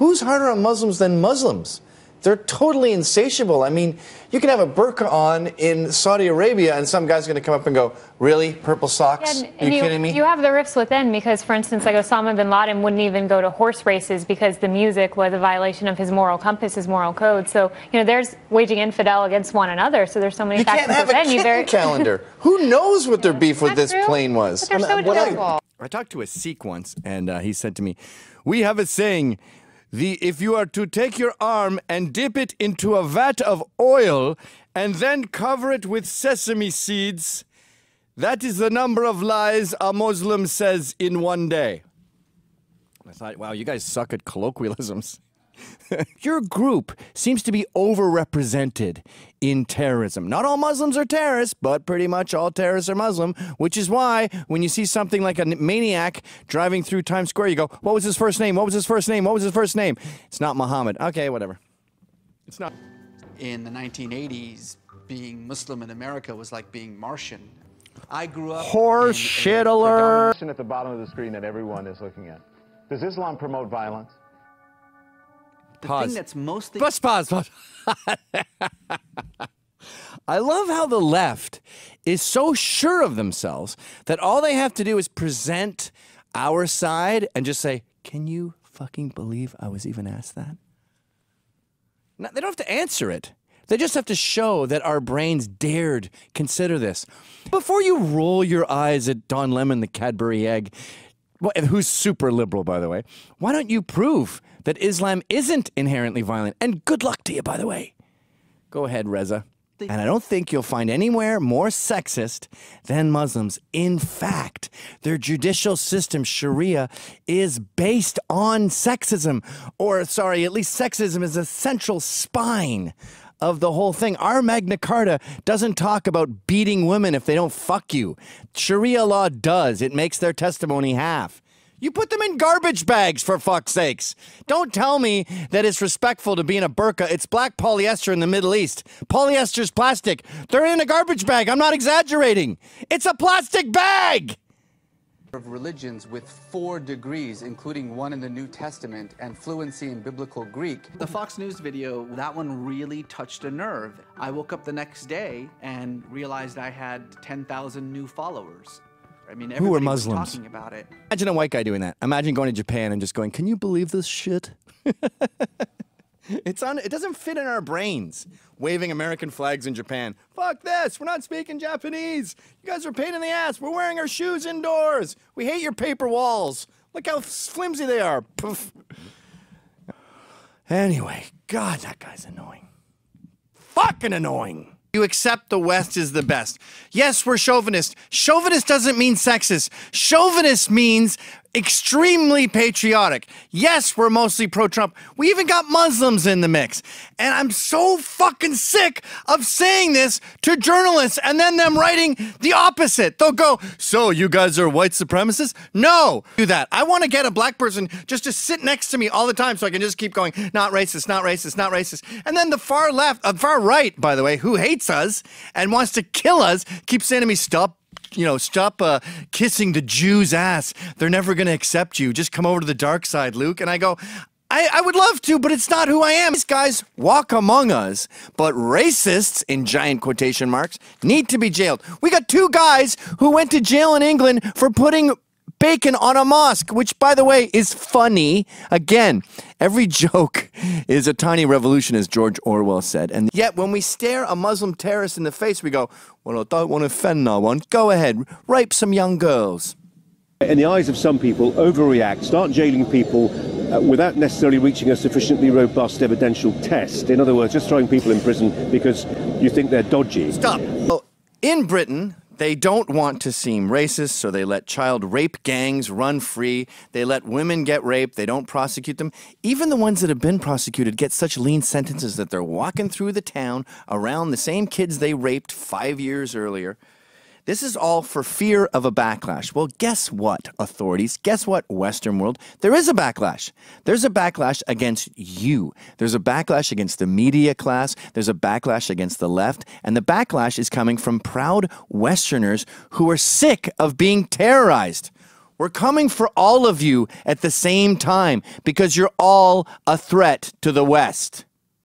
who's harder on Muslims than Muslims? They're totally insatiable. I mean, you can have a burqa on in Saudi Arabia and some guy's going to come up and go, really? Purple socks? Yeah, Are you kidding me? You have the rifts within because, for instance, like Osama bin Laden wouldn't even go to horse races because the music was a violation of his moral compass, his moral code. So, you know, there's waging infidel against one another. So there's so many factors within. You can't have a calendar. Who knows what their beef with this plane was? But they're so terrible. I talked to a Sikh once, and he said to me, we have a saying, if you are to take your arm and dip it into a vat of oil and then cover it with sesame seeds, that is the number of lies a Muslim says in one day. I thought, wow, you guys suck at colloquialisms. Your group seems to be overrepresented in terrorism. Not all Muslims are terrorists, but pretty much all terrorists are Muslim, which is why when you see something like a maniac driving through Times Square, you go, what was his first name? What was his first name? What was his first name? It's not Muhammad. Okay, whatever. It's not. In the 1980s, being Muslim in America was like being Martian. I grew up... Horse shit alert! At the bottom of the screen that everyone is looking at. Does Islam promote violence? The thing that's mostly... Pause. I love how the left is so sure of themselves that all they have to do is present our side and just say, can you fucking believe I was even asked that? No, they don't have to answer it. They just have to show that our brains dared consider this. Before you roll your eyes at Don Lemon, the Cadbury egg, who's super liberal, by the way, why don't you prove that Islam isn't inherently violent? And good luck to you, by the way. Go ahead, Reza. And I don't think you'll find anywhere more sexist than Muslims. In fact, their judicial system, Sharia, is based on sexism. Or, sorry, at least sexism is a central spine of the whole thing. Our Magna Carta doesn't talk about beating women if they don't fuck you. Sharia law does. It makes their testimony half. You put them in garbage bags, for fuck's sakes. Don't tell me that it's respectful to be in a burqa. It's black polyester in the Middle East. Polyester's plastic. They're in a garbage bag. I'm not exaggerating. It's a plastic bag! Of religions with 4 degrees, including one in the New Testament, and fluency in biblical Greek. The Fox News video, that one really touched a nerve. I woke up the next day and realized I had 10,000 new followers. I mean, who are everybody was Muslims? talking about it. Imagine a white guy doing that. Imagine going to Japan and just going, can you believe this shit? It doesn't fit in our brains. Waving American flags in Japan. Fuck this, we're not speaking Japanese. You guys are a pain in the ass. We're wearing our shoes indoors. We hate your paper walls. Look how flimsy they are. Poof. Anyway, God, that guy's annoying. Fucking annoying. You accept the West is the best. Yes, we're chauvinist. Chauvinist doesn't mean sexist. Chauvinist means extremely patriotic. Yes, we're mostly pro-Trump. We even got Muslims in the mix. And I'm so fucking sick of saying this to journalists and then them writing the opposite. They'll go, so you guys are white supremacists? No, do that. I want to get a black person just to sit next to me all the time so I can just keep going, not racist, not racist, not racist. And then the far left, far right, by the way, who hates us and wants to kill us, keeps saying to me, stop kissing the Jews' ass. They're never going to accept you. Just come over to the dark side, Luke. And I go, I would love to, but it's not who I am. These guys walk among us, but racists, in giant quotation marks, need to be jailed. We got 2 guys who went to jail in England for putting bacon on a mosque, which, by the way, is funny. Again, every joke is a tiny revolution, as George Orwell said. And yet, when we stare a Muslim terrorist in the face, we go, well, I don't want to offend no one. Go ahead, rape some young girls. In the eyes of some people, overreact, start jailing people without necessarily reaching a sufficiently robust evidential test. In other words, just throwing people in prison because you think they're dodgy. Stop. Well, in Britain, they don't want to seem racist, so they let child rape gangs run free. They let women get raped. They don't prosecute them. Even the ones that have been prosecuted get such lean sentences that they're walking through the town around the same kids they raped 5 years earlier. This is all for fear of a backlash. Well, guess what, authorities? Guess what, Western world? There is a backlash. There's a backlash against you. There's a backlash against the media class. There's a backlash against the left. And the backlash is coming from proud Westerners who are sick of being terrorized. We're coming for all of you at the same time because you're all a threat to the West.